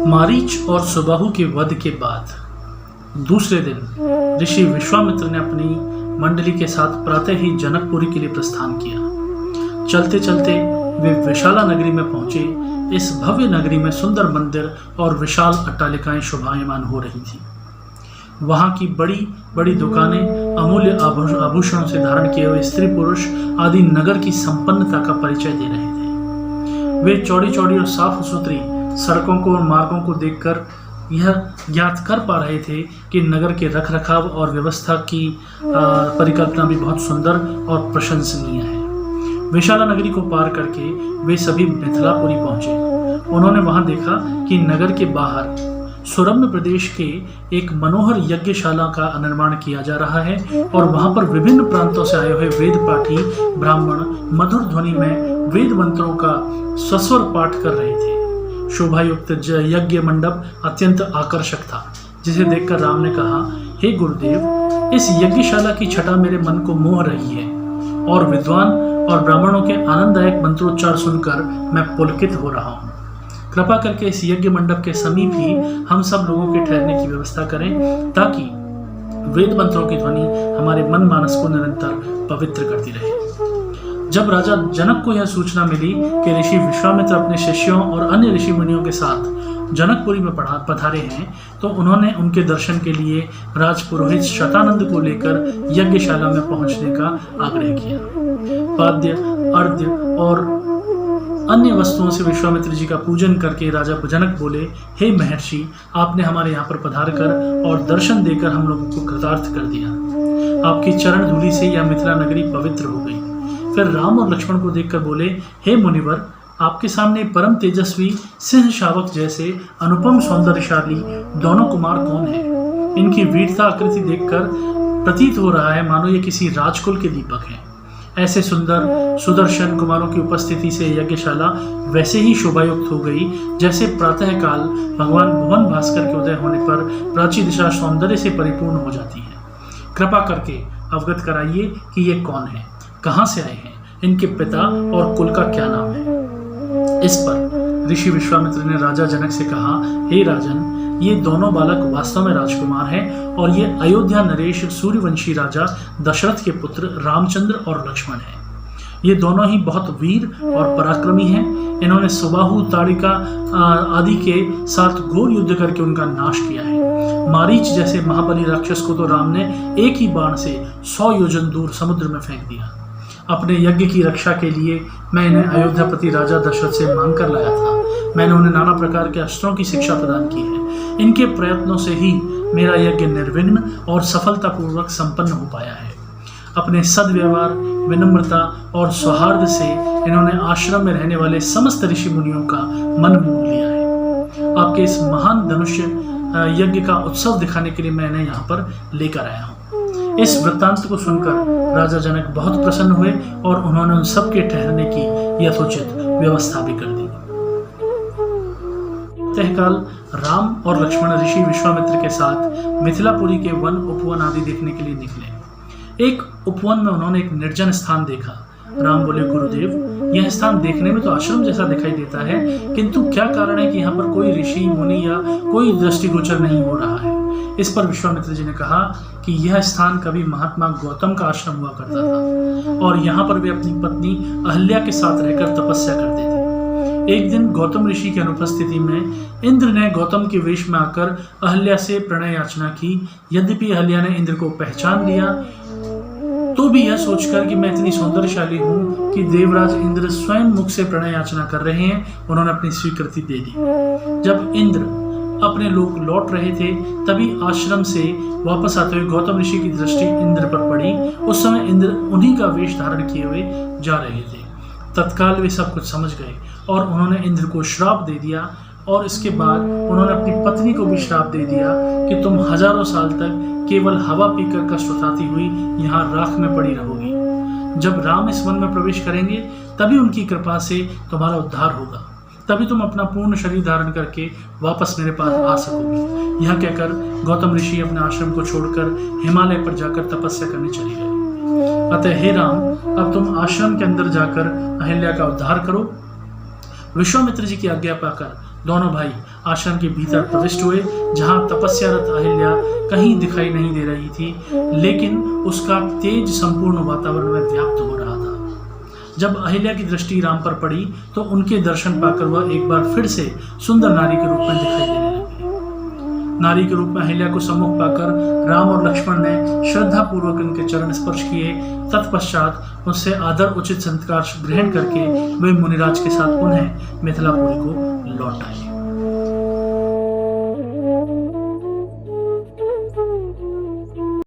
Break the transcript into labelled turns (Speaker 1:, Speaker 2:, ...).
Speaker 1: मारीच और सुबाहु के वध के बाद दूसरे दिन ऋषि विश्वामित्र ने अपनी मंडली के साथ प्रातः ही जनकपुरी के लिए प्रस्थान किया। चलते चलते वे विशाला नगरी में पहुंचे। इस भव्य नगरी में सुंदर मंदिर और विशाल अट्टालिकाएं शोभायमान हो रही थी। वहां की बड़ी बड़ी दुकानें अमूल्य आभूषणों से धारण किए हुए स्त्री पुरुष आदि नगर की संपन्नता का परिचय दे रहे थे। वे चौड़ी चौड़ी और साफ सुथरी सड़कों को और मार्गों को देखकर यह ज्ञात कर पा रहे थे कि नगर के रखरखाव और व्यवस्था की परिकल्पना भी बहुत सुंदर और प्रशंसनीय है। विशाला नगरी को पार करके वे सभी मिथिलापुरी पहुंचे। उन्होंने वहां देखा कि नगर के बाहर सुरम्य प्रदेश के एक मनोहर यज्ञशाला का निर्माण किया जा रहा है और वहां पर विभिन्न प्रांतों से आए हुए वेद पाठी ब्राह्मण मधुर ध्वनि में वेद मंत्रों का सस्वर पाठ कर रहे थे। शोभायुक्त यज्ञ मंडप अत्यंत आकर्षक था, जिसे देखकर राम ने कहा, हे गुरुदेव, इस यज्ञशाला की छटा मेरे मन को मोह रही है और विद्वान और ब्राह्मणों के आनंददायक मंत्रोच्चार सुनकर मैं पुलकित हो रहा हूँ। कृपा करके इस यज्ञ मंडप के समीप ही हम सब लोगों के ठहरने की व्यवस्था करें, ताकि वेद मंत्रों की ध्वनि हमारे मन मानस को निरंतर पवित्र करती रहे। जब राजा जनक को यह सूचना मिली कि ऋषि विश्वामित्र अपने शिष्यों और अन्य ऋषि मुनियों के साथ जनकपुरी में पधारे हैं, तो उन्होंने उनके दर्शन के लिए राजपुरोहित शतानंद को लेकर यज्ञशाला में पहुंचने का आग्रह किया। पाद्य, अर्घ्य और अन्य वस्तुओं से विश्वामित्र जी का पूजन करके राजा जनक बोले, हे महर्षि, आपने हमारे यहाँ पर पधार कर और दर्शन देकर हम लोगों को कृतार्थ कर दिया। आपकी चरण धूलि से यह मिथिला नगरी पवित्र हो गई। फिर राम और लक्ष्मण को देखकर बोले, हे मुनिवर, आपके सामने परम तेजस्वी सिंह शावक जैसे अनुपम सौंदर्यशाली दोनों कुमार कौन हैं? इनकी वीरता आकृति देखकर प्रतीत हो रहा है मानो ये किसी राजकुल के दीपक हैं। ऐसे सुंदर सुदर्शन कुमारों की उपस्थिति से यज्ञशाला वैसे ही शोभायुक्त हो गई जैसे प्रातः काल भगवान भुवन भास्कर के उदय होने पर प्राची दिशा सौंदर्य से परिपूर्ण हो जाती है। कृपा करके अवगत कराइए कि ये कौन है, कहाँ से आए हैं, इनके पिता और कुल का क्या नाम है। इस पर ऋषि विश्वामित्र ने राजा जनक से कहा, हे राजन, ये दोनों बालक वास्तव में राजकुमार हैं और ये अयोध्या नरेश सूर्यवंशी राजा दशरथ के पुत्र रामचंद्र और लक्ष्मण हैं। ये दोनों ही बहुत वीर और पराक्रमी हैं। इन्होंने सुबाहु, ताड़िका आदि के साथ घोर युद्ध करके उनका नाश किया है। मारीच जैसे महाबली राक्षस को तो राम ने एक ही बाण से 100 योजन दूर समुद्र में फेंक दिया। अपने यज्ञ की रक्षा के लिए मैं इन्हें अयोध्यापति राजा दशरथ से मांग कर लाया था। मैंने उन्हें नाना प्रकार के अस्त्रों की शिक्षा प्रदान की है। इनके प्रयत्नों से ही मेरा यज्ञ निर्विघ्न और सफलतापूर्वक संपन्न हो पाया है। अपने सद्व्यवहार, विनम्रता और सौहार्द से इन्होंने आश्रम में रहने वाले समस्त ऋषि मुनियों का मन मोह लिया है। आपके इस महान धनुष्य यज्ञ का उत्सव दिखाने के लिए मैं इन्हें यहाँ पर लेकर आया हूँ। इस वृत्तांत को सुनकर राजा जनक बहुत प्रसन्न हुए और उन्होंने उन सबके ठहरने की यथोचित व्यवस्था भी कर दी। तहकाल राम और लक्ष्मण ऋषि विश्वामित्र के साथ मिथिलापुरी के वन उपवन आदि देखने के लिए निकले। एक उपवन में उन्होंने एक निर्जन स्थान देखा। राम बोले, गुरुदेव, यह स्थान देखने में तो आश्रम जैसा दिखाई देता है, किंतु क्या कारण है कि यहाँ पर कोई ऋषि मुनि या कोई दृष्टिगोचर नहीं हो रहा है। इस पर विश्वामित्र जी ने कहा कि यह स्थान कभी महात्मा गौतम का आश्रम हुआ करता था और यहाँ पर वे अपनी पत्नी अहल्या के साथ रहकर तपस्या करते थे। एक दिन गौतम ऋषि की अनुपस्थिति में इंद्र ने गौतम के वेश में आकर अहल्या से प्रणय याचना की। यद्यपि अहल्या ने इंद्र को पहचान लिया, तो भी यह सोचकर कि मैं इतनी सौंदर्यशाली हूँ कि देवराज इंद्र स्वयं मुख से प्रणय याचना कर रहे हैं, उन्होंने अपनी स्वीकृति दे दी। जब इंद्र अपने लोक लौट रहे थे, तभी आश्रम से वापस आते हुए गौतम ऋषि की दृष्टि इंद्र पर पड़ी। उस समय इंद्र उन्हीं का वेश धारण किए हुए जा रहे थे। तत्काल वे सब कुछ समझ गए और उन्होंने इंद्र को श्राप दे दिया और इसके बाद उन्होंने अपनी पत्नी को भी श्राप दे दिया कि तुम हजारों साल तक केवल हवा पीकर कष्ट उठाती हुई यहाँ राख में पड़ी रहोगी। जब राम इस वन में प्रवेश करेंगे तभी उनकी कृपा से तुम्हारा उद्धार होगा, तभी तुम अपना पूर्ण शरीर धारण करके वापस मेरे पास आ सकोगी। यह कहकर गौतम ऋषि अपने आश्रम को छोड़कर हिमालय पर जाकर तपस्या करने चले गए। अतः हे राम, अब तुम आश्रम के अंदर जाकर अहिल्या का उद्धार करो। विश्वामित्र जी की आज्ञा पाकर दोनों भाई आश्रम के भीतर प्रविष्ट हुए, जहां तपस्यारत अहिल्या कहीं दिखाई नहीं दे रही थी, लेकिन उसका तेज संपूर्ण वातावरण में व्याप्त हो रहा था। जब अहिल्या की दृष्टि राम पर पड़ी तो उनके दर्शन पाकर वह एक बार फिर से सुंदर नारी के रूप में दिखाई देने लगी। नारी के रूप में अहिल्या को सम्मुख पाकर राम और लक्ष्मण ने श्रद्धा पूर्वक उनके चरण स्पर्श किए। तत्पश्चात उससे आदर उचित संस्कार ग्रहण करके वे मुनिराज के साथ पुनः मिथिलापुरी को लौट आए।